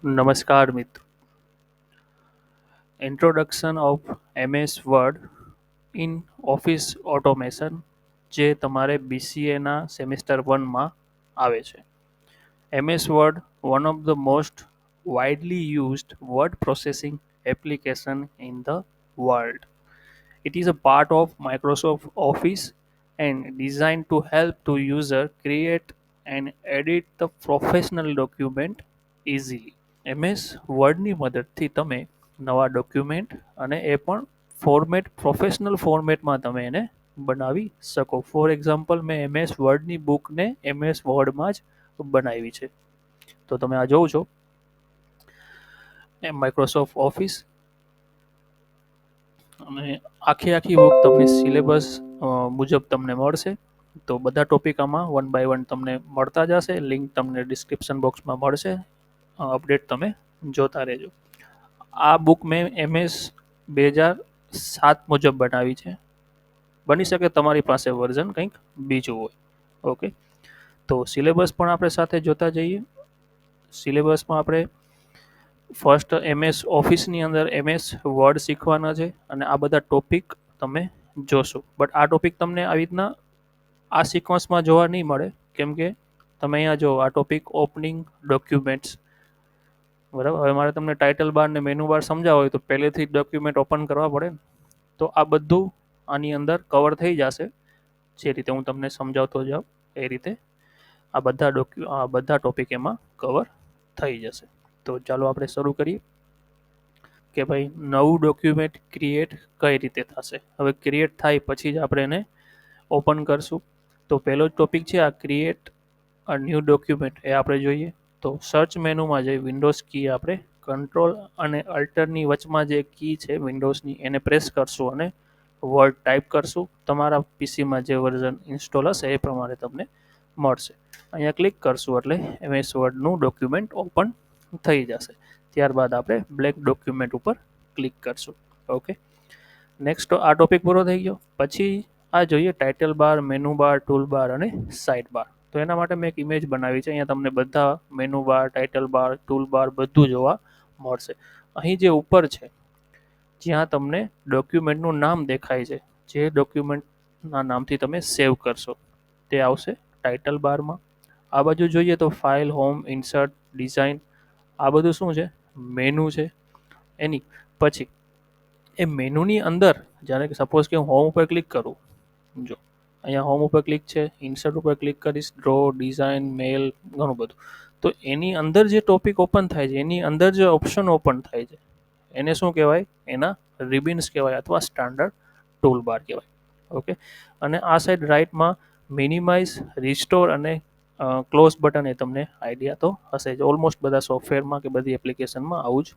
નમસ્કાર મિત્રો. Introduction of MS word in office automation જે તમારે BCAના સેમિસ્ટર 1માં આવે છે. MS word one of the most widely used word processing application in the world. It is a part of Microsoft Office and designed to help to user create and edit the professional document easily. MS વર્ડની મદદથી તમે નવા document અને એ પણ professional ફોર્મેટમાં તમે એને બનાવી શકો. ફોર એક્ઝામ્પલ મેં MS વર્ડની બુકને MS વર્ડમાં જ બનાવી છે. તો તમે આ જોવો છો માઇક્રોસોફ્ટ ઓફિસ અને આખી બુક તમને સિલેબસ મુજબ તમને મળશે. તો બધા ટોપિક આમાં વન બાય વન તમને મળતા જશે. લિંક તમને ડિસ્ક્રિપ્શન બોક્સમાં મળશે. અપડેટ તમે જોતા રહેજો. આ બુક મેં MS 2007 મુજબ બનાવી છે. બની શકે તમારી પાસે વર્ઝન કંઈક બીજું હોય. ઓકે, તો સિલેબસ પણ આપણે સાથે જોતા જઈએ. સિલેબસમાં આપણે ફર્સ્ટ MS ઓફિસની અંદર MS વર્ડ શીખવાના છે અને આ બધા ટોપિક તમે જોશો. બટ આ ટોપિક તમને આવી રીતના આ સિક્વન્સમાં જોવા નહીં મળે, કેમ કે તમે અહીંયા જો આ ટોપિક ઓપનિંગ ડોક્યુમેન્ટ્સ, બરાબર. હવે મારે તમને ટાઇટલ બાર ને મેનુ બાર સમજાવવા હોય તો પહેલેથી જ ડોક્યુમેન્ટ ઓપન કરવા પડે ને. તો આ બધું આની અંદર કવર થઈ જશે. જે રીતે હું તમને સમજાવતો જાઉં એ રીતે આ બધા ટોપિક એમાં કવર થઈ જશે. તો ચાલો આપણે શરૂ કરીએ કે ભાઈ નવું ડોક્યુમેન્ટ ક્રિએટ કઈ રીતે થશે. હવે ક્રિએટ થાય પછી જ આપણે એને ઓપન કરશું. તો પહેલો જ ટોપિક છે આ ક્રિએટ અ ન્યૂ ડોક્યુમેન્ટ. એ આપણે જોઈએ તો સર્ચ મેનુમાં જઈ વિન્ડોઝ કી આપણે કંટ્રોલ અને અલ્ટરની વચમાં જે કી છે વિન્ડોઝની એને પ્રેસ કરશું અને વર્ડ ટાઈપ કરશું. તમારા પીસીમાં જે વર્ઝન ઇન્સ્ટોલ હશે એ પ્રમાણે તમને મળશે. અહીંયા ક્લિક કરશું એટલે MS વર્ડનું ડોક્યુમેન્ટ ઓપન થઈ જશે. ત્યારબાદ આપણે બ્લેક ડોક્યુમેન્ટ ઉપર ક્લિક કરશું. ઓકે, નેક્સ્ટ આ ટોપિક પૂરો થઈ ગયો. પછી આ જોઈએ ટાઇટલ બાર, મેનુ બાર, ટૂલ બાર અને સાઇડ બાર. તો એના માટે મેં એક ઇમેજ બનાવી છે. અહીંયા તમને બધા મેનુ બાર, ટાઇટલ બાર, ટૂલ બાર બધું જોવા મળશે. અહીં જે ઉપર છે જ્યાં તમને ડોક્યુમેન્ટનું નામ દેખાય છે, જે ડોક્યુમેન્ટના નામથી તમે સેવ કરશો તે આવશે ટાઇટલ બારમાં. આ બાજુ જોઈએ તો ફાઇલ, હોમ, ઇન્સર્ટ, ડિઝાઇન, આ બધું શું છે? મેનુ છે. એની પછી એ મેનુની અંદર જ્યારે કે સપોઝ કે હું હોમ ઉપર ક્લિક કરું, જો અહીંયા હોમ ઉપર ક્લિક છે, ઇન્સર્ટ ઉપર ક્લિક કરીશ, ડ્રો, ડિઝાઇન, મેલ, ઘણું બધું. તો એની અંદર જે ટોપિક ઓપન થાય છે, એની અંદર જે ઓપ્શન ઓપન થાય છે એને શું કહેવાય? એના રિબિન્સ કહેવાય અથવા સ્ટાન્ડર્ડ ટૂલ બાર કહેવાય. ઓકે, અને આ સાઈડ રાઇટમાં મિનિમાઇઝ, રિસ્ટોર અને ક્લોઝ બટન એ તમને આઈડિયા તો હશે જ. ઓલમોસ્ટ બધા સોફ્ટવેરમાં કે બધી એપ્લિકેશનમાં આવું જ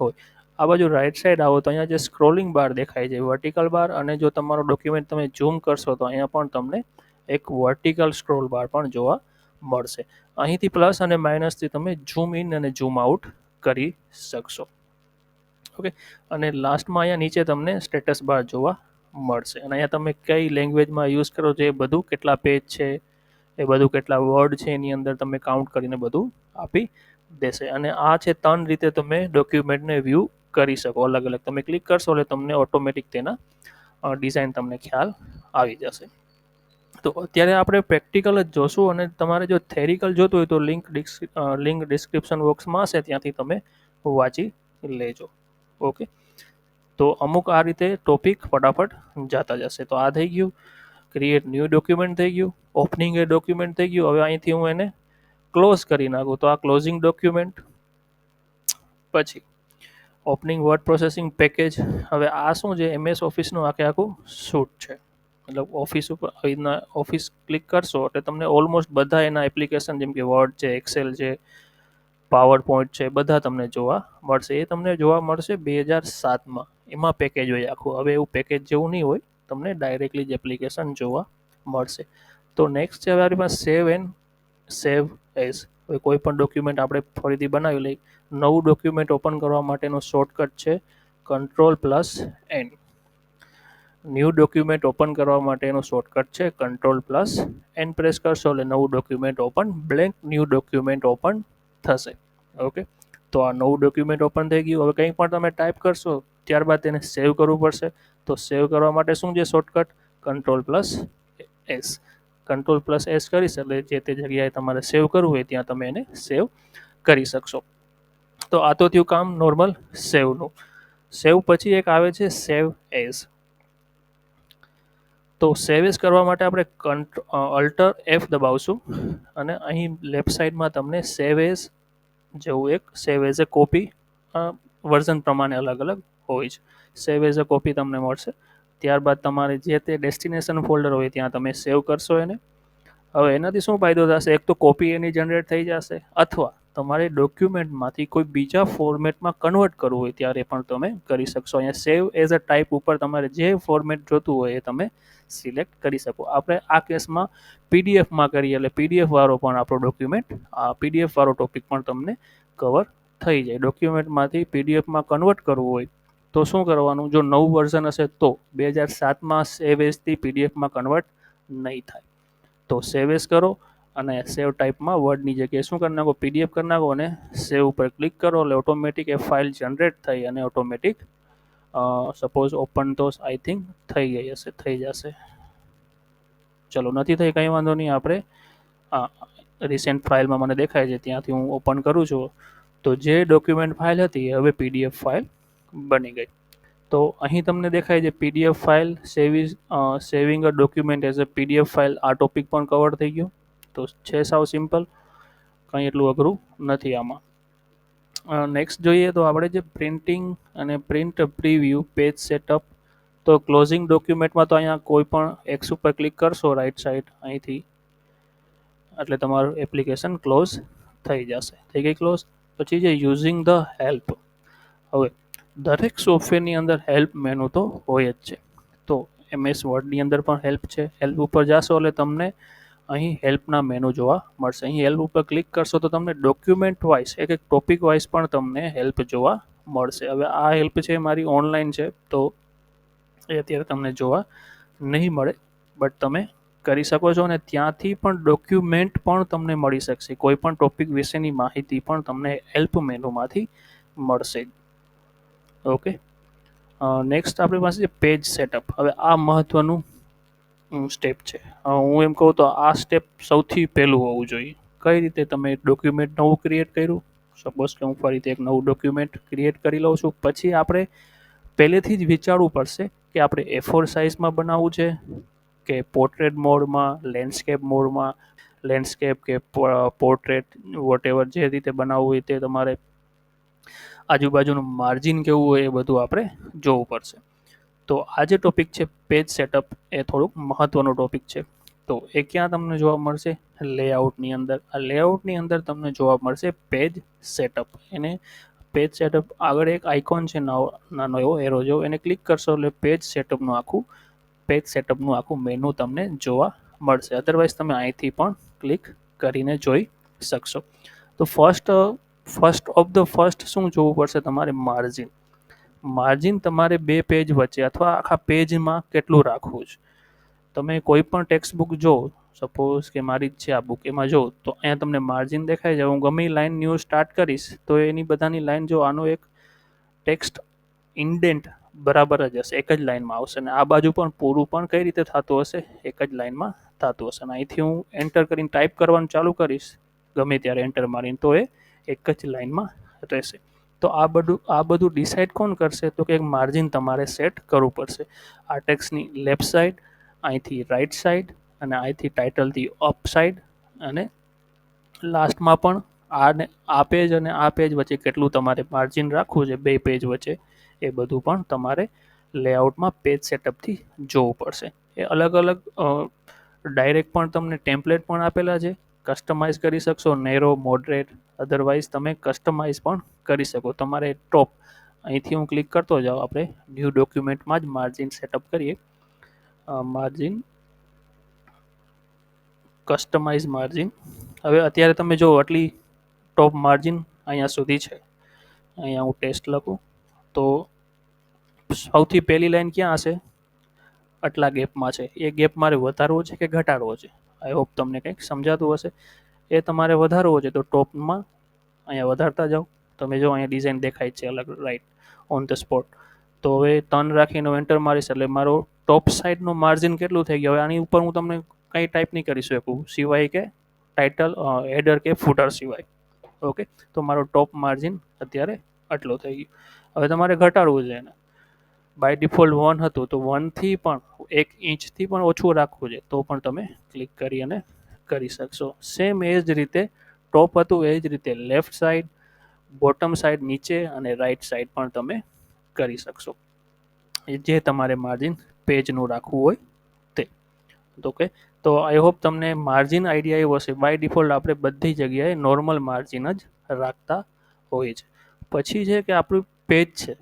હોય. આ બાજુ રાઈટ સાઈડ આવો તો અહીંયા જે સ્ક્રોલિંગ બાર દેખાય છે, વર્ટિકલ બાર, અને જો તમારો ડોક્યુમેન્ટ તમે ઝૂમ કરશો તો અહીંયા પણ તમને એક વર્ટિકલ સ્ક્રોલ બાર પણ જોવા મળશે. અહીંથી પ્લસ અને માઇનસથી તમે ઝૂમ ઇન અને ઝૂમ આઉટ કરી શકશો. ઓકે, અને લાસ્ટમાં અહીંયા નીચે તમને સ્ટેટસ બાર જોવા મળશે. અને અહીંયા તમે કઈ લેંગ્વેજમાં યુઝ કરો છો એ બધું, કેટલા પેજ છે એ બધું, કેટલા વર્ડ છે એની અંદર તમે કાઉન્ટ કરીને બધું આપી દેશે. અને આ છે 3 રીતે તમે ડોક્યુમેન્ટને વ્યૂ કરી શકો અલગ અલગ. તમે ક્લિક કરશો એટલે તમને ઓટોમેટિક તેના ડિઝાઇન તમને ખ્યાલ આવી જશે. તો અત્યારે આપણે પ્રેક્ટિકલ જ જોશું, અને તમારે જો થેરિકલ જોતું હોય તો લિંક ડિસ્ક્રિપ્શન બોક્સમાં હશે, ત્યાંથી તમે વાંચી લેજો. ઓકે, તો અમુક આ રીતે ટોપિક ફટાફટ જતા જશે. તો આ થઈ ગયું ક્રિએટ ન્યૂ ડોક્યુમેન્ટ, થઈ ગયું ઓપનિંગ એ ડોક્યુમેન્ટ, થઈ ગયું. હવે અહીંથી હું એને ક્લોઝ કરી નાખું તો આ ક્લોઝિંગ ડોક્યુમેન્ટ. પછી ઓપનિંગ વર્ડ પ્રોસેસિંગ પેકેજ. હવે આ શું છે? MS ઓફિસનું આખું શૂટ છે. મતલબ ઓફિસ ઉપર આવી રીતના ઓફિસ ક્લિક કરશો એટલે તમને ઓલમોસ્ટ બધા એના એપ્લિકેશન જેમ કે વર્ડ છે, એક્સેલ છે, પાવર પોઈન્ટ છે, બધા તમને જોવા મળશે. એ તમને જોવા મળશે 2007માં. એમાં પેકેજ હોય આખું. હવે એવું પેકેજ જેવું નહીં હોય, તમને ડાયરેક્ટલી જ એપ્લિકેશન જોવા મળશે. તો નેક્સ્ટ છે હવે આપણી પાસે સેવ એઝ. હવે કોઈ પણ ડોક્યુમેન્ટ આપણે ફરીથી બનાવી લઈ. નવું ડોક્યુમેન્ટ ઓપન કરવા માટેનો શોર્ટકટ છે Ctrl+N. ન્યૂ ડોક્યુમેન્ટ ઓપન કરવા માટેનો શોર્ટકટ છે Ctrl+N પ્રેસ કરશો એટલે નવું document open, blank new document open થશે. ઓકે, તો આ નવું ડોક્યુમેન્ટ ઓપન થઈ ગયું. હવે કંઈ પણ તમે ટાઈપ કરશો ત્યારબાદ તેને સેવ કરવું પડશે. તો સેવ કરવા માટે શું છે શોર્ટકટ? કંટ્રોલ+S. કંટ્રોલ+S કરીશ એટલે જે તે જગ્યાએ તમારે સેવ કરવું હોય ત્યાં તમે એને સેવ કરી શકશો. તો આ તો થયું કામ નોર્મલ સેવનું. સેવ પછી એક આવે છે સેવ એઝ. તો સેવ એઝ કરવા માટે આપણે Alt+F દબાવશું અને અહીં લેફ્ટ સાઈડમાં તમને સેવ એઝ જેવું એક save as a copy version પ્રમાણે અલગ અલગ હોય છે. સેવ એઝ એ કોપી તમને મળશે. ત્યારબાદ તમારે જે તે ડેસ્ટિનેશન ફોલ્ડર હોય ત્યાં તમે સેવ કરશો એને. હવે એનાથી શું ફાયદો થશે? એક તો કોપી એની જનરેટ થઈ જશે, અથવા તમારે ડોક્યુમેન્ટમાંથી કોઈ બીજા ફોર્મેટમાં કન્વર્ટ કરવું હોય ત્યારે પણ તમે કરી શકશો. અહીંયા સેવ એઝ અ ટાઈપ ઉપર તમારે જે ફોર્મેટ જોતું હોય એ તમે સિલેક્ટ કરી શકો. આપણે આ કેસમાં પીડીએફમાં કરીએ એટલે પીડીએફ વાળો પણ આપણો ડોક્યુમેન્ટ, આ પીડીએફ વાળો ટોપિક પણ તમને કવર થઈ જાય. ડોક્યુમેન્ટમાંથી પીડીએફમાં કન્વર્ટ કરવું હોય તો શું કરવાનું? જો નવું વર્ઝન હશે તો 2007માં સેવ એઝથી પીડીએફમાં કન્વર્ટ નહીં થાય. તો સેવ એઝ કરો અને સેવ ટાઈપમાં વર્ડની જગ્યાએ શું કરી નાખો? પીડીએફ કરી નાખો અને સેવ ઉપર ક્લિક કરો એટલે ઓટોમેટિક એ ફાઇલ જનરેટ થઈ અને ઓટોમેટિક સપોઝ ઓપન તો આઈ થિંક થઈ ગઈ હશે, થઈ જશે. ચલો નથી થઈ કંઈ વાંધો નહીં. આપણે રિસેન્ટ ફાઇલમાં મને દેખાય છે ત્યાંથી હું ઓપન કરું છું. તો જે ડોક્યુમેન્ટ ફાઇલ હતી એ હવે પીડીએફ ફાઇલ બની ગઈ. તો અહીં તમને દેખાય છે PDF file saving a document as a PDF file. આ ટોપિક પણ કવર થઈ ગયો. તો છે સાવ સિમ્પલ, કંઈ એટલું અઘરું નથી આમાં. નેક્સ્ટ જોઈએ તો આપણે જે પ્રિન્ટિંગ અને પ્રિન્ટ પ્રીવ્યૂ પેજ સેટઅપ. તો ક્લોઝિંગ ડોક્યુમેન્ટમાં તો અહીંયા કોઈ પણ એક્સ ઉપર ક્લિક કરશો રાઈટ સાઈડ અહીંથી એટલે તમારું એપ્લિકેશન ક્લોઝ થઈ જશે. થઈ ગઈ ક્લોઝ. પછી જે યુઝિંગ ધ હેલ્પ. હવે દરેક સોફ્ટવેરની અંદર હેલ્પ મેનુ તો હોય જ છે. તો MS વર્ડની અંદર પણ હેલ્પ છે. હેલ્પ ઉપર જાશો એટલે તમને અહીં હેલ્પના મેનુ જોવા મળશે. અહીં હેલ્પ ઉપર ક્લિક કરશો તો તમને ડોક્યુમેન્ટ વાઇઝ એક એક ટોપિક વાઇઝ પણ તમને હેલ્પ જોવા મળશે. હવે આ હેલ્પ છે મારી ઓનલાઈન છે તો એ અત્યારે તમને જોવા નહીં મળે, બટ તમે કરી શકો છો. અને ત્યાંથી પણ ડોક્યુમેન્ટ પણ તમને મળી શકશે. કોઈ પણ ટોપિક વિશેની માહિતી પણ તમને હેલ્પ મેનુમાંથી મળશે. ઓકે, નેક્સ્ટ આપણી પાસે છે પેજ સેટઅપ. હવે આ મહત્ત્વનું સ્ટેપ છે. હું એમ કહું તો આ સ્ટેપ સૌથી પહેલું હોવું જોઈએ. કઈ રીતે? તમે ડોક્યુમેન્ટ નવું ક્રિએટ કર્યું, સપોઝ કે હું ફરીથી એક નવું ડોક્યુમેન્ટ ક્રિએટ કરી લઉં છું. પછી આપણે પહેલેથી જ વિચારવું પડશે કે આપણે A4 સાઇઝમાં બનાવવું છે કે પોર્ટ્રેટ મોડમાં, લેન્ડસ્કેપ મોડમાં, લેન્ડસ્કેપ કે પોર્ટ્રેટ વોટેવર જે રીતે બનાવવું હોય તે તમારે. આજુબાજુનું માર્જિન કેવું હોય એ બધું આપણે જોવું પડશે. તો આ જે ટોપિક છે પેજ સેટઅપ એ થોડુંક મહત્ત્વનો ટોપિક છે. તો એ ક્યાં તમને જોવા મળશે? લેઆઉટની અંદર. આ લેઆઉટની અંદર તમને જોવા મળશે પેજ સેટઅપ. એને પેજ સેટઅપ આગળ એક આઇકોન છે નાનો એવો એરો જેવો, એને ક્લિક કરશો એટલે પેજ સેટઅપનું આખું મેનુ તમને જોવા મળશે. અધરવાઇઝ તમે અહીંથી પણ ક્લિક કરીને જોઈ શકશો. તો ફર્સ્ટ ઓફ ધ ફર્સ્ટ શું જોવું પડશે તમારે? માર્જિન તમારે બે પેજ વચ્ચે અથવા આખા પેજમાં કેટલું રાખવું છે. તમે કોઈ પણ ટેક્સ્ટ બુક જો, સપોઝ કે મારી જ છે આ બુક, એમાં જો તો અહીંયા તમને માર્જિન દેખાય છે. હું ગમે લાઈન ન્યૂઝ સ્ટાર્ટ કરીશ તો એની બધાની લાઈન જો આનો એક ટેક્સ્ટ ઇન્ડેન્ટ બરાબર જ હશે, એક જ લાઈનમાં આવશે. અને આ બાજુ પણ પૂરું પણ કઈ રીતે થતું હશે? એક જ લાઈનમાં થતું હશે. અને અહીંથી હું એન્ટર કરીને ટાઈપ કરવાનું ચાલુ કરીશ ગમે ત્યારે એન્ટર મારીને તો એ એક જ લાઈનમાં રહેશે. તો આ બધું ડિસાઇડ કોણ કરશે? તો કે એક માર્જિન તમારે સેટ કરવું પડશે. આ ટેક્સ્ટની લેફ્ટ સાઈડ, અહીંથી રાઈટ સાઈડ, અને અહીંથી ટાઇટલથી અપ સાઈડ, અને લાસ્ટમાં પણ આ પેજ અને આ પેજ વચ્ચે કેટલું તમારે માર્જિન રાખવું છે બે પેજ વચ્ચે, એ બધું પણ તમારે લેઆઉટમાં પેજ સેટઅપથી જોવું પડશે. એ અલગ અલગ ડાયરેક્ટ પણ તમને ટેમ્પલેટ પણ આપેલા છે, કસ્ટમાઇઝ કરી શકશો, નેરો, મોડરેટ. અધરવાઇઝ તમે કસ્ટમાઇઝ પણ કરી શકો. તમારે ટોપ અહીંથી હું ક્લિક કરતો જાઉં, આપણે ન્યૂ ડોક્યુમેન્ટમાં જ માર્જિન સેટઅપ કરીએ. Margin, customize margin. હવે અત્યારે તમે જો આટલી ટોપ માર્જિન અહીંયા સુધી છે. અહીંયા હું ટેસ્ટ લખું તો સૌથી પહેલી લાઈન ક્યાં હશે? આટલા ગેપમાં છે. એ ગેપ મારે વધારવો છે કે ઘટાડવો છે? આઈ હોપ તમને કંઈક સમજાતું હશે. એ તમારે વધારવો છે તો ટોપમાં અહીંયા વધારતા જાઓ. તમે જો અહીંયા ડિઝાઇન દેખાય છે અલગ રાઈટ ઓન ધ સ્પોટ. તો હવે ટર્ન રાખીને એન્ટર મારીશ એટલે મારો ટોપ સાઈડનું માર્જિન કેટલું થઈ ગયું. હવે આની ઉપર હું તમને કંઈ ટાઈપ નહીં કરી શકું સિવાય કે ટાઇટલ હેડર કે ફૂટર સિવાય. ઓકે, તો મારો ટોપ માર્જિન અત્યારે આટલો થઈ ગયો. હવે તમારે ઘટાડવું છે એને. બાય ડિફોલ્ટ 1 હતું તો 1થી પણ 1 ઇંચથી પણ ઓછું રાખવું છે તો પણ તમે ક્લિક કરી અને કરી શકશો. સેમ એ જ રીતે ટોપ હતું એ જ રીતે લેફ્ટ સાઈડ, બોટમ સાઈડ નીચે અને રાઈટ સાઈડ પણ તમે કરી શકશો, જે તમારે માર્જિન પેજનું રાખવું હોય તે. ઓકે, તો આઈ હોપ તમને માર્જિન આઈડિયા આવ્યો હશે. બાય ડિફોલ્ટ આપણે બધી જગ્યાએ નોર્મલ માર્જિન જ રાખતા હોય છે. પછી છે કે આપણું પેજ છે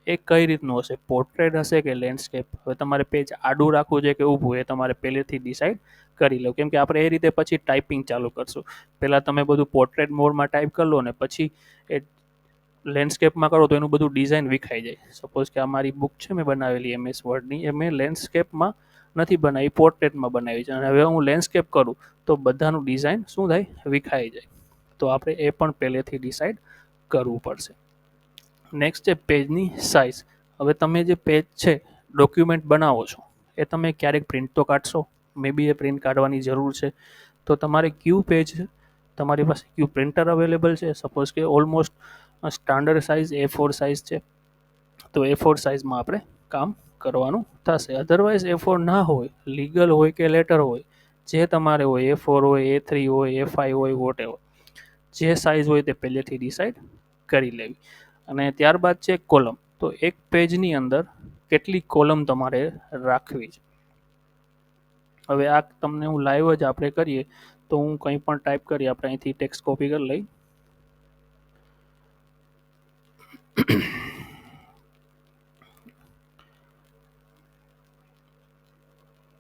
એ કઈ રીતનું હશે, પોર્ટ્રેટ હશે કે લેન્ડસ્કેપ. હવે તમારે પેજ આડું રાખવું છે કે ઊભું એ તમારે પહેલેથી ડિસાઇડ કરી લો, કેમ કે આપણે એ રીતે પછી ટાઈપિંગ ચાલુ કરશું. પહેલાં તમે બધું પોર્ટ્રેટ મોડમાં ટાઈપ કરી લો ને પછી એ લેન્ડસ્કેપમાં કરો તો એનું બધું ડિઝાઇન વિખાઈ જાય. સપોઝ કે આ મારી બુક છે મેં બનાવેલી MS વર્ડની, એ મેં લેન્ડસ્કેપમાં નથી બનાવી, પોર્ટ્રેટમાં બનાવી છે. અને હવે હું લેન્ડસ્કેપ કરું તો બધાનું ડિઝાઇન શું થાય, વિખાઈ જાય. તો આપણે એ પણ પહેલેથી ડિસાઇડ કરવું પડશે. નેક્સ્ટ છે પેજની સાઇઝ. હવે તમે જે પેજ છે ડોક્યુમેન્ટ બનાવો છો એ તમે ક્યારેક પ્રિન્ટ તો કાઢશો, મે બી એ પ્રિન્ટ કાઢવાની જરૂર છે. તો તમારે ક્યુ પેજ, તમારી પાસે ક્યુ પ્રિન્ટર અવેલેબલ છે. સપોઝ કે almost standard size A4 size છે તો A4 સાઇઝમાં આપણે કામ કરવાનું થશે. અધરવાઇઝ A4 ના હોય, લીગલ હોય કે લેટર હોય, જે તમારે હોય, A4 હોય, A3 હોય, A5 હોય, વોટ એવર, જે સાઇઝ હોય તે પહેલેથી ડિસાઇડ કરી લેવી. અને ત્યારબાદ છે કોલમ. તો એક પેજની અંદર કેટલી કોલમ તમારે રાખવી છે. હવે આ તમને હું લાઈવ જ આપણે કરીએ તો હું કંઈ પણ ટાઈપ કરી, આપણે અહીંથી ટેક્સ્ટ કોપી કરી લઈ.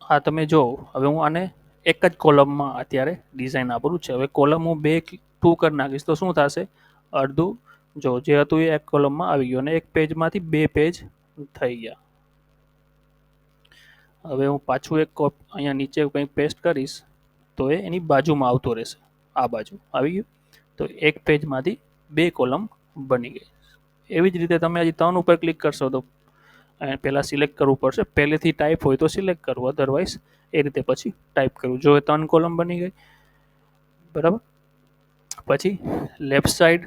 હા તમે જો, હવે હું આને એક જ કોલમમાં અત્યારે ડિઝાઇન આપું છે. હવે કોલમ હું 2 કરી નાખીશ તો શું થશે, અડધું જો જે હતું એ એક કોલમમાં આવી ગયું અને એક પેજમાંથી 2 પેજ થઈ ગયા. હવે હું પાછું એક અહીંયા નીચે કંઈક પેસ્ટ કરીશ તો એ એની બાજુમાં આવતો રહેશે. આ બાજુ આવી ગયું તો એક પેજમાંથી 2 કોલમ બની ગઈ. એવી જ રીતે તમે હજી 3 ઉપર ક્લિક કરશો તો પહેલાં સિલેક્ટ કરવું પડશે. પહેલેથી ટાઈપ હોય તો સિલેક્ટ કરવું, અધરવાઇઝ એ રીતે પછી ટાઈપ કરવું. જો 3 કોલમ બની ગઈ, બરાબર. પછી લેફ્ટ સાઈડ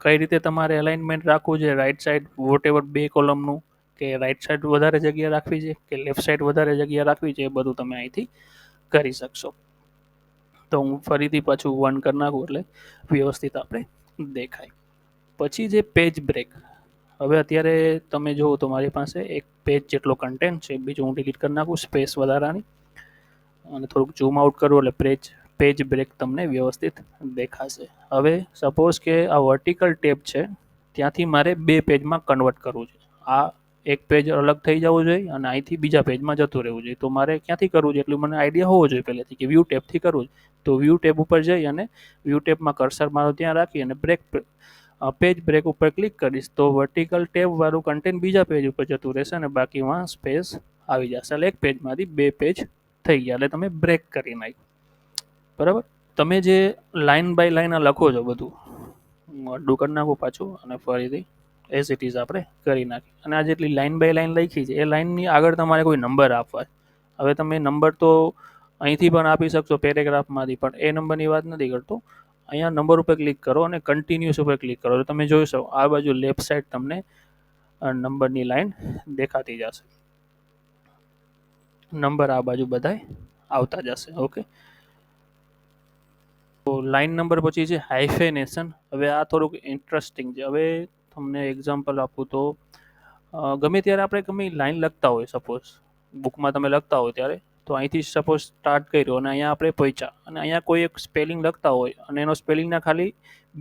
કઈ રીતે તમારે અલાઇનમેન્ટ રાખવું છે, રાઈટ સાઈડ વોટ એવર 2 કોલમનું, કે રાઈટ સાઈડ વધારે જગ્યા રાખવી છે કે લેફ્ટ સાઈડ વધારે જગ્યા રાખવી છે, એ બધું તમે અહીંથી કરી શકશો. તો હું ફરીથી પાછું 1 કરી નાખું એટલે વ્યવસ્થિત આપણે દેખાય. પછી જે પેજ બ્રેક. હવે અત્યારે તમે જુઓ તો મારી પાસે એક પેજ જેટલો કન્ટેન્ટ છે. બીજું હું ડિલીટ કરી નાખું સ્પેસ વધારાની અને થોડુંક ઝૂમ આઉટ કરું એટલે પેજ બ્રેક તમને વ્યવસ્થિત દેખાશે. હવે સપોઝ કે આ વર્ટિકલ ટેબ છે ત્યાંથી મારે 2 પેજમાં કન્વર્ટ કરવું છે. આ એક પેજ અલગ થઈ જવું જોઈએ અને અહીંથી બીજા પેજમાં જતું રહેવું જોઈએ. તો મારે ક્યાંથી કરવું છે એટલું મને આઈડિયા હોવો જોઈએ પહેલેથી કે વ્યૂ ટેબથી કરવું છે. તો વ્યૂ ટેબ ઉપર જઈ અને વ્યૂ ટેબમાં કર્સર મારો ત્યાં રાખી અને પેજ બ્રેક ઉપર ક્લિક કરીશ તો વર્ટિકલ ટેબ વાળું કન્ટેન્ટ બીજા પેજ ઉપર જતું રહેશે અને બાકીમાં સ્પેસ આવી જશે. એટલે એક પેજમાંથી 2 પેજ થઈ ગયા એટલે તમે બ્રેક કરી નાખ્યું, બરાબર. તમે જે લાઇન બાય લાઇન લખો છો બધું, હું અડ્ડું કરી નાખું પાછું અને ફરીથી એઝ ઇટ ઇઝ આપણે કરી નાખીએ. અને આ જેટલી લાઇન બાય લાઇન લખી છે એ લાઇનની આગળ તમારે કોઈ નંબર આપવા છે. હવે તમે નંબર તો અહીંથી પણ આપી શકશો પેરેગ્રાફમાંથી, પણ એ નંબરની વાત નથી કરતો. અહીંયા નંબર ઉપર ક્લિક કરો અને કન્ટિન્યુઅસ ઉપર ક્લિક કરો તો તમે જોઈ શકો આ બાજુ લેફ્ટ સાઈડ તમને નંબરની લાઇન દેખાતી જશે. નંબર આ બાજુ બધાય આવતા જશે. ઓકે, તો લાઇન નંબર પછી છે હાઇફેનેશન. હવે આ થોડુંક ઇન્ટરેસ્ટિંગ છે. હવે તમને એક્ઝામ્પલ આપું તો ગમે ત્યારે આપણે ગમે લાઇન લખતા હોય, સપોઝ બુકમાં તમે લખતા હોય ત્યારે, તો અહીંથી સપોઝ સ્ટાર્ટ કર્યો અને અહીંયા આપણે પહોંચ્યા અને અહીંયા કોઈ એક સ્પેલિંગ લખતા હોય અને એનો સ્પેલિંગના ખાલી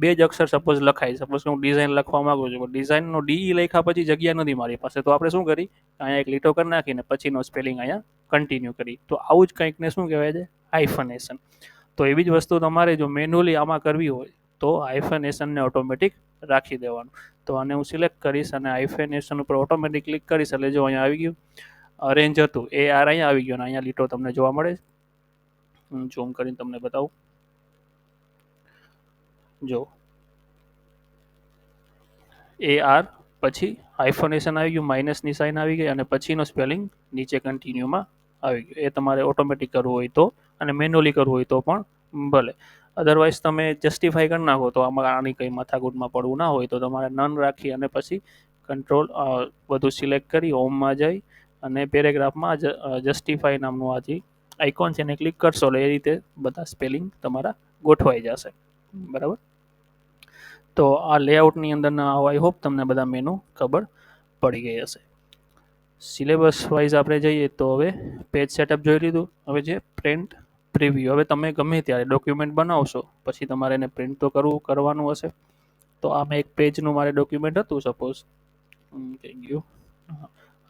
2 જ અક્ષર સપોઝ લખાય. સપોઝ હું ડિઝાઇન લખવા માગું છું પણ ડિઝાઇનનો ડી લખ્યા પછી જગ્યા નથી મારી પાસે, તો આપણે શું કરી, અહીંયા એક લીટો કરી નાખીને પછીનો સ્પેલિંગ અહીંયા કન્ટિન્યુ કરી. તો આવું જ કંઈકને શું કહેવાય છે, હાઇફનેશન. તો એવી જ વસ્તુ તમારે જો મેન્યુઅલી આમાં કરવી હોય તો હાઇફનેશનને ઓટોમેટિક રાખી દેવાનું. તો આને હું સિલેક્ટ કરીશ અને હાઇફેનેશન ઉપર ઓટોમેટિક ક્લિક કરીશ એટલે જો અહીંયા આવી ગયું. રેન્જ હતું એ અહીંયા આવી ગયું અને અહીંયા લીટો તમને જોવા મળે. હું ઝૂમ કરીને તમને બતાવું. જો AR પછી હાઇફોનેશન આવી ગયું, માઇનસની સાઇન આવી ગઈ અને પછીનો સ્પેલિંગ નીચે કન્ટિન્યુમાં આવી ગયું. એ તમારે ઓટોમેટિક કરવું હોય તો, અને મેન્યુઅલી કરવું હોય તો પણ ભલે. અદરવાઇઝ તમે જસ્ટિફાઈ કરી નાખો તો આમાં આની કંઈ માથાકૂટમાં પડવું ના હોય તો તમારે નન રાખી અને પછી કંટ્રોલ બધું સિલેક્ટ કરી હોમમાં જઈ અને પેરેગ્રાફમાં જસ્ટિફાઈ નામનું આ જે આઇકોન છે એને ક્લિક કરશો એટલે એ રીતે બધા સ્પેલિંગ તમારા ગોઠવાઈ જશે. બરાબર. તો આ લેઆઉટની અંદરના આઈ હોપ તમને બધા મેનુ ખબર પડી ગઈ હશે. સિલેબસ વાઇઝ આપણે જઈએ તો હવે પેજ સેટઅપ જોઈ લીધું. હવે જે પ્રિન્ટ પ્રિવ્યૂ, હવે તમે ગમે ત્યારે ડોક્યુમેન્ટ બનાવશો પછી તમારે એને પ્રિન્ટ તો કરવાનું હશે. તો આમાં એક પેજનું મારે ડોક્યુમેન્ટ હતું સપોઝ, થઈ ગયું,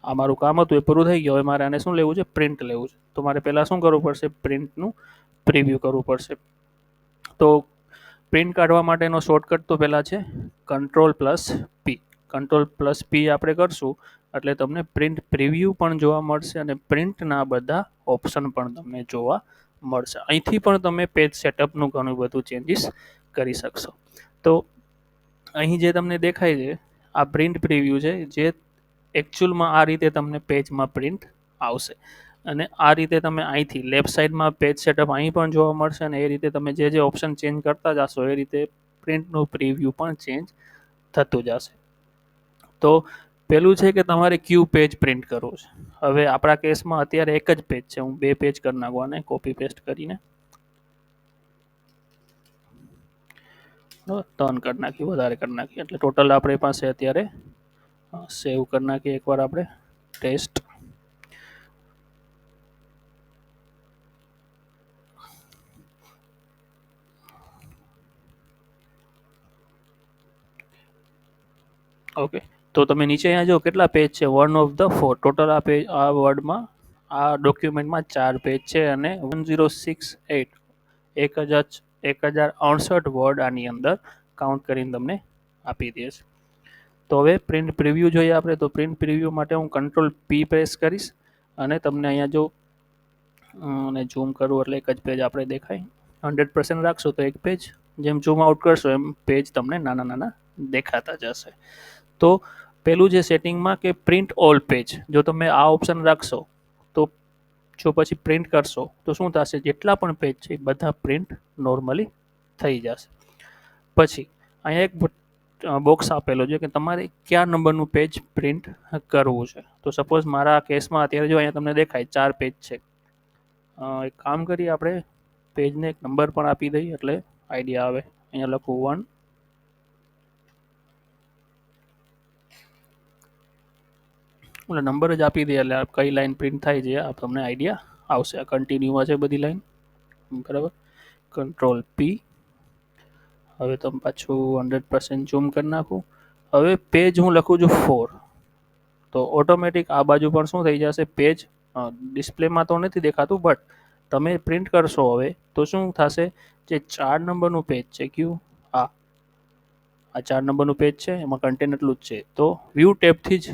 આ મારું કામ હતું એ પૂરું થઈ ગયું. હવે મારે આને શું લેવું છે, પ્રિન્ટ લેવું છે. તો મારે પહેલાં શું કરવું પડશે, પ્રિન્ટનું પ્રિવ્યૂ કરવું પડશે. તો પ્રિન્ટ કાઢવા માટેનો શોર્ટકટ તો પહેલાં છે Ctrl+P. Ctrl+P આપણે કરશું એટલે તમને પ્રિન્ટ પ્રિવ્યૂ પણ જોવા મળશે અને પ્રિન્ટના બધા ઓપ્શન પણ તમને જોવા મળશે. અહીંથી પણ તમે પેજ સેટઅપનું ઘણું બધું ચેન્જીસ કરી શકશો. તો અહીં જે તમને દેખાય છે આ પ્રિન્ટ પ્રિવ્યૂ છે, જે એકચ્યુઅલમાં આ રીતે તમને પેજમાં પ્રિન્ટ આવશે. અને આ રીતે તમે અહીંથી લેફ્ટ સાઈડમાં પેજ સેટઅપ અહીં પણ જોવા મળશે અને એ રીતે તમે જે ઓપ્શન ચેન્જ કરતા જશો એ રીતે પ્રિન્ટનું પ્રિવ્યૂ પણ ચેન્જ થતું જશે. તો પેલું છે કે તમારે ક્યુ પેજ પ્રિન્ટ કરવું છે. હવે આપણા કેસમાં અત્યારે એક જ પેજ છે, હું 2 પેજ કરી નાખું આને કોપી પેસ્ટ કરીને, 3 કરી નાખી, વધારે કરી નાખીએ એટલે ટોટલ આપણી પાસે અત્યારે સેવ કરી નાખીએ એકવાર આપણે ટેસ્ટ. ઓકે, તો તમે નીચે અહીંયા જો કેટલા પેજ છે, 1 ઓફ ધ 4. ટોટલ આ પેજ, આ વર્ડમાં, આ ડોક્યુમેન્ટમાં 4 પેજ છે અને 1068 વર્ડ આની અંદર કાઉન્ટ કરીને તમને આપી દે છે. તો હવે પ્રિન્ટ પ્રિવ્યૂ જોઈએ આપણે. તો પ્રિન્ટ પ્રિવ્યૂ માટે હું Ctrl+P પ્રેસ કરીશ અને તમને અહીંયા જો અને ઝૂમ કરું એટલે એક જ પેજ આપણે દેખાય. 100% રાખશો તો એક પેજ, જેમ ઝૂમ આઉટ કરશો એમ પેજ તમને નાના નાના દેખાતા જશે. તો પેલું જે સેટિંગમાં કે પ્રિન્ટ ઓલ પેજ, જો તમે આ ઓપ્શન રાખશો તો જો પછી પ્રિન્ટ કરશો તો શું થશે, જેટલા પણ પેજ છે એ બધા પ્રિન્ટ નોર્મલી થઈ જશે. પછી અહીંયા એક બોક્સ આપેલો છે કે તમારે કયા નંબરનું પેજ પ્રિન્ટ કરવું છે. તો સપોઝ મારા કેસમાં અત્યારે જો અહીંયા તમને દેખાય 4 પેજ છે. એક કામ કરીએ, આપણે પેજને એક નંબર પણ આપી દઈએ એટલે આઈડિયા આવે. અહીંયા લખું 1. એટલે નંબર જ આપી દે એટલે કઈ લાઈન પ્રિન્ટ થાય છે આ તમને આઈડિયા આવશે. આ કન્ટિન્યુમાં છે બધી લાઈન, બરાબર. Ctrl+P. હવે તમે પાછું 100% ઝૂમ કરી નાખું. હવે પેજ હું લખું છું 4, તો ઓટોમેટિક આ બાજુ પણ શું થઈ જશે, પેજ ડિસ્પ્લેમાં તો નથી દેખાતું બટ તમે પ્રિન્ટ કરશો હવે તો શું થશે, જે 4 નંબરનું પેજ છે ક્યુ, આ 4 નંબરનું પેજ છે, એમાં કન્ટેન્ટ એટલું જ છે. તો વ્યૂ ટેબથી જ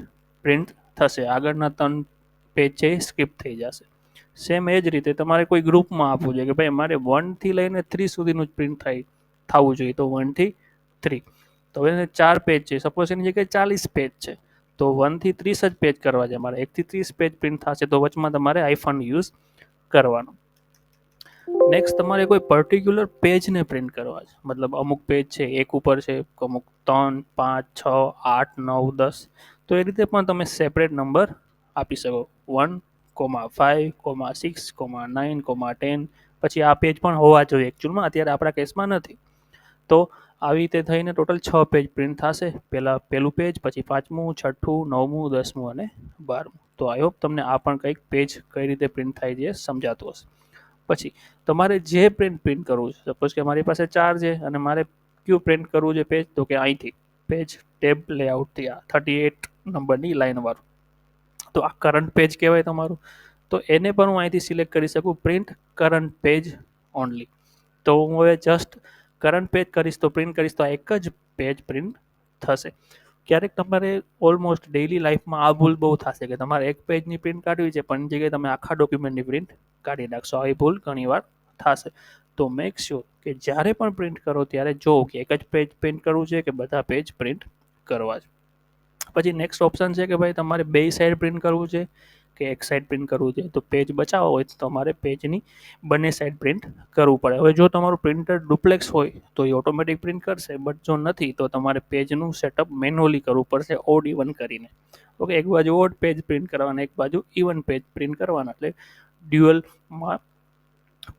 પ્રિન્ટ થશે, આગળના 3 પેજ છે એ સ્કીપ થઈ જશે. સેમ એ જ રીતે તમારે કોઈ ગ્રુપમાં આપવું જોઈએ કે ભાઈ મારે 1 થી લઈને 3 સુધીનું જ પ્રિન્ટ થવું જોઈએ, તો 1 થી 3. તો હવે 4 પેજ છે, સપોઝ એની જગ્યાએ 40 પેજ છે તો 1 થી 30 જ પેજ કરવા છે મારે. 1 થી 30 પેજ પ્રિન્ટ થશે તો વચમાં તમારે આઈફોન યુઝ કરવાનો. નેક્સ્ટ તમારે કોઈ પર્ટિક્યુલર પેજને પ્રિન્ટ કરવા છે, મતલબ અમુક પેજ છે 1 ઉપર છે, અમુક 3, 5, 6, 8, 9, 10. તો એ રીતે પણ તમે સેપરેટ નંબર આપી શકો, 1, 5, 6, 9, 10. પછી આ પેજ પણ હોવા જોઈએ એકચ્યુઅલમાં, અત્યારે આપણા કેસમાં નથી. તો આવી રીતે થઈને ટોટલ 6 પેજ પ્રિન્ટ થશે. પહેલું પેજ, પછી 5મું, 6ઠું, 9મું, 10મું અને 12મું. તો આઈ હોપ તમને આ પણ કંઈક પેજ કઈ રીતે પ્રિન્ટ થાય છે સમજાતું હશે. પછી તમારે જે પ્રિન્ટ કરવું છે, સપોઝ કે મારી પાસે 4 છે અને મારે કયું પ્રિન્ટ કરવું છે પેજ, તો કે અહીંથી પેજ ટેબ લેઆઉટથી આ 38 નંબરની લાઈનવાળું. તો આ કરંટ પેજ કહેવાય તમારું. તો એને પણ હું અહીંથી સિલેક્ટ કરી શકું, પ્રિન્ટ કરંટ પેજ ઓનલી. તો હું હવે જસ્ટ કરંટ પેજ કરીશ તો પ્રિન્ટ કરીશ તો આ એક જ પેજ પ્રિન્ટ થશે. ક્યારેક તમારે ઓલમોસ્ટ ડેઇલી લાઈફમાં આ ભૂલ બહુ થશે કે તમારે એક પેજની પ્રિન્ટ કાઢવી છે પણ જગ્યાએ તમે આખા ડોક્યુમેન્ટની પ્રિન્ટ કાઢી નાખશો. આવી ભૂલ ઘણીવાર થશે. તો મેક શ્યોર કે જ્યારે પણ પ્રિન્ટ કરો ત્યારે જો કે એક જ પેજ પ્રિન્ટ કરવું છે કે બધા પેજ પ્રિન્ટ કરવા છે. પછી નેક્સ્ટ ઓપ્શન છે કે ભાઈ તમારે બે સાઈડ પ્રિન્ટ કરવું છે કે એક સાઈડ પ્રિન્ટ કરવું છે. તો પેજ બચાવવા હોય તો તમારે પેજની બંને સાઈડ પ્રિન્ટ કરવું પડે. હવે જો તમારું પ્રિન્ટર ડુપ્લેક્સ હોય તો એ ઓટોમેટિક પ્રિન્ટ કરશે, બટ જો નથી તો તમારે પેજનું સેટઅપ મેન્યુઅલી કરવું પડશે, ઓડ ઇવન કરીને. ઓકે, એક બાજુ ઓડ પેજ પ્રિન્ટ કરવાના, એક બાજુ ઇવન પેજ પ્રિન્ટ કરવાના, એટલે ડ્યુઅલમાં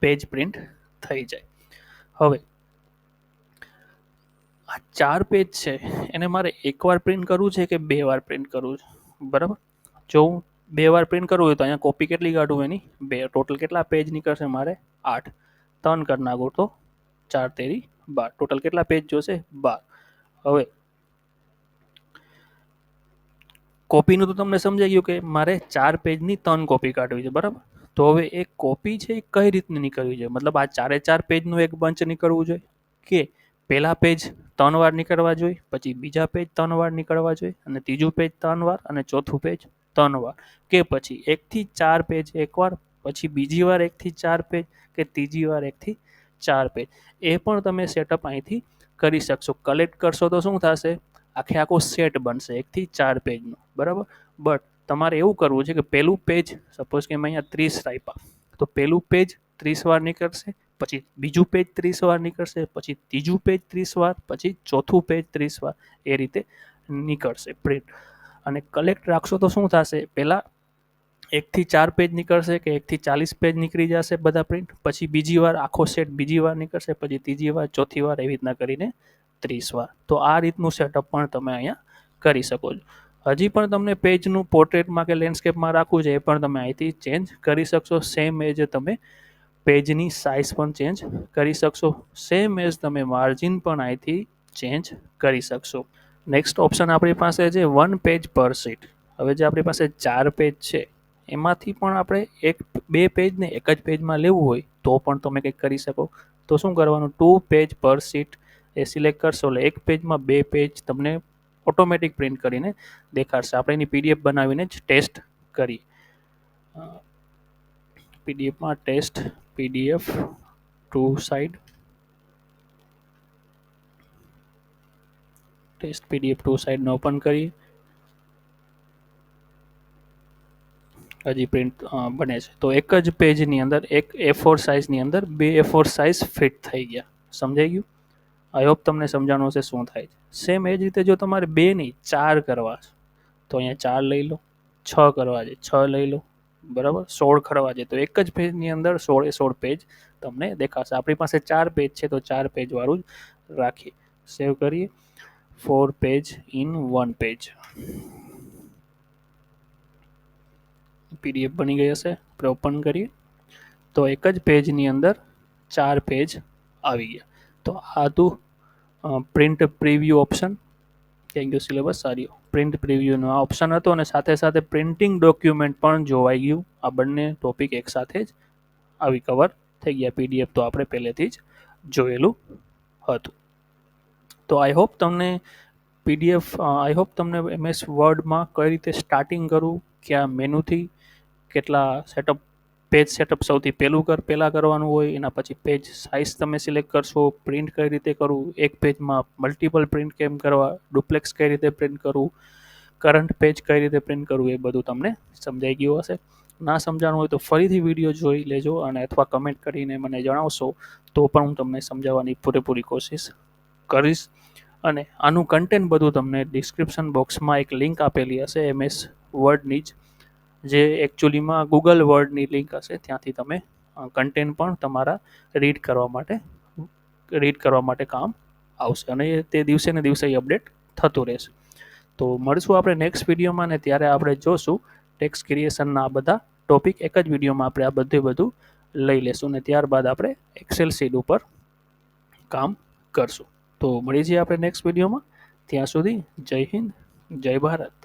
પેજ પ્રિન્ટ થઈ જાય. હવે આ 4 પેજ છે એને મારે એકવાર પ્રિન્ટ કરવું છે કે 2 વાર પ્રિન્ટ કરવું છે? બરાબર, જો હું 2 વાર પ્રિન્ટ કરવું હોય તો અહીંયા કોપી કેટલી કાઢું એની? 2. ટોટલ કેટલા પેજ નીકળશે મારે? 8. 3 કરી નાખું તો 4 તેરી 12. ટોટલ કેટલા પેજ જોશે? 12. હવે કોપીનું તો તમને સમજાઈ ગયું કે મારે 4 પેજની 3 કોપી કાઢવી છે, બરાબર. તો હવે એક કોપી છે એ કઈ રીતની નીકળવી જોઈએ? મતલબ આ 4 પેજનું એક બંચ નીકળવું જોઈએ કે પહેલા પેજ 3 વાર નીકળવા જોઈએ, પછી બીજા પેજ 3 વાર નીકળવા જોઈએ, અને ત્રીજું પેજ 3 વાર, અને ચોથું પેજ 3 વાર, કે પછી 1 થી 4 પેજ એકવાર, પછી બીજી વાર 1 થી 4 પેજ, કે ત્રીજી વાર 1 થી 4 પેજ? એ પણ તમે સેટઅપ અહીંથી કરી શકશો. કલેક્ટ કરશો તો શું થશે? આખો સેટ બનશે 1 થી 4 પેજનો, બરાબર. બટ તમારે એવું કરવું છે કે પહેલું પેજ, સપોઝ કે મેં અહીંયા 30 આપ્યા, તો પહેલું પેજ 30 વાર નીકળશે, પછી બીજું પેજ 30 વાર નીકળશે, પછી ત્રીજું પેજ 30 વાર, પછી ચોથું પેજ 30 વાર, એ રીતે નીકળશે પ્રિન્ટ. અને કલેક્ટ રાખશો તો શું થશે? પહેલાં 1 થી 4 પેજ નીકળશે કે 1 થી 40 પેજ નીકળી જશે બધા પ્રિન્ટ, પછી બીજી વાર આખો સેટ બીજી વાર નીકળશે, પછી ત્રીજી વાર, ચોથી વાર, એવી રીતના કરીને 30 વાર. તો આ રીતનું સેટઅપ પણ તમે અહીંયા કરી શકો છો. હજી પણ તમને પેજનું પોર્ટ્રેટમાં કે લેન્ડસ્કેપમાં રાખવું છે, એ પણ તમે અહીંથી ચેન્જ કરી શકશો. સેમ એજ તમે પેજની સાઇઝ પણ ચેન્જ કરી શકશો. સેમ એઝ તમે માર્જિન પણ અહીંથી ચેન્જ કરી શકશો. નેક્સ્ટ ઓપ્શન આપણી પાસે છે 1 પેજ પર શીટ. હવે જે આપણી પાસે 4 પેજ છે એમાંથી પણ આપણે 2 પેજને એક જ પેજમાં લેવું હોય તો પણ તમે કંઈક કરી શકો. તો શું કરવાનું? 2 પેજ પર શીટ એ સિલેક્ટ કરશો એટલે એક પેજમાં 2 પેજ તમને ઓટોમેટિક પ્રિન્ટ કરીને દેખાડશે. આપણે એની પીડીએફ બનાવીને જ ટેસ્ટ કરી. પીડીએફમાં test PDF 2 side, test PDF 2 સાઇડને ઓપન કરી. હજી પ્રિન્ટ બને છે. તો એક જ પેજની અંદર એક A4 સાઇઝની અંદર 2 A4 સાઇઝ ફિટ થઈ ગયા. સમજાઈ ગયું? આઈ હોપ તમને સમજાણું હશે શું થાય છે. સેમ એ જ રીતે જો તમારે 2 નહીં 4 કરવા છે તો અહીંયા 4 લઈ લો, 6 કરવા છે 6 લઈ લો, બરાબર. 16 કરવા છે તો એક જ પેજની અંદર 16 પેજ તમને દેખાશે. આપણી પાસે 4 પેજ છે તો 4 પેજ વાળું જ રાખીએ. સેવ કરીએ. 4 પેજ ઇન 1 પેજ. પીડીએફ બની ગઈ હશે. આપણે ઓપન કરીએ તો એક જ પેજની અંદર 4 પેજ આવી ગયા. તો આ હતું print preview option. Thank you syllabus સારી. પ્રિન્ટ પ્રિવ્યૂનો આ ઓપ્શન હતો, અને સાથે સાથે પ્રિન્ટિંગ ડોક્યુમેન્ટ પણ જોવાઈ ગયું. આ બંને ટોપિક એકસાથે જ આવી કવર થઈ ગયા. પીડીએફ તો આપણે પહેલેથી જ જોયેલું હતું. તો આઈ હોપ તમને પીડીએફ, આઈ હોપ તમને MS વર્ડમાં કઈ રીતે સ્ટાર્ટિંગ કરવું, કયા મેનુથી કેટલા સેટઅપ, પેજ સેટઅપ સૌથી પહેલાં કરવાનું હોય, એના પછી પેજ સાઇઝ તમે સિલેક્ટ કરશો, પ્રિન્ટ કઈ રીતે કરવું, એક પેજમાં મલ્ટિપલ પ્રિન્ટ કેમ કરવા, ડુપ્લેક્સ કઈ રીતે પ્રિન્ટ કરવું, કરંટ પેજ કઈ રીતે પ્રિન્ટ કરવું, એ બધું તમને સમજાઈ ગયું હશે. ના સમજાણું હોય તો ફરીથી વિડીયો જોઈ લેજો, અને અથવા કમેન્ટ કરીને મને જણાવશો તો પણ હું તમને સમજાવવાની પૂરેપૂરી કોશિશ કરીશ. અને આનું કન્ટેન્ટ બધું તમને ડિસ્ક્રિપ્શન બોક્સમાં એક લિંક આપેલી હશે MS વર્ડની જ, જે એકચ્યુઅલીમાં ગૂગલ વર્ડની લિંક હશે. ત્યાંથી તમે કન્ટેન્ટ પણ તમારા રીડ કરવા માટે કામ આવશે, અને તે દિવસે ને દિવસે અપડેટ થતું રહેશે. તો મળશું આપણે નેક્સ્ટ વિડીયોમાં, ને ત્યારે આપણે જોશું ટેક્સ્ટ ક્રિએશનના આ બધા ટોપિક એક જ વિડીયોમાં આપણે આ બધું લઈ લેશું, ને ત્યારબાદ આપણે એક્સેલ શીટ ઉપર કામ કરશું. તો મળી જઈએ આપણે નેક્સ્ટ વિડીયોમાં. ત્યાં સુધી જય હિન્દ, જય ભારત.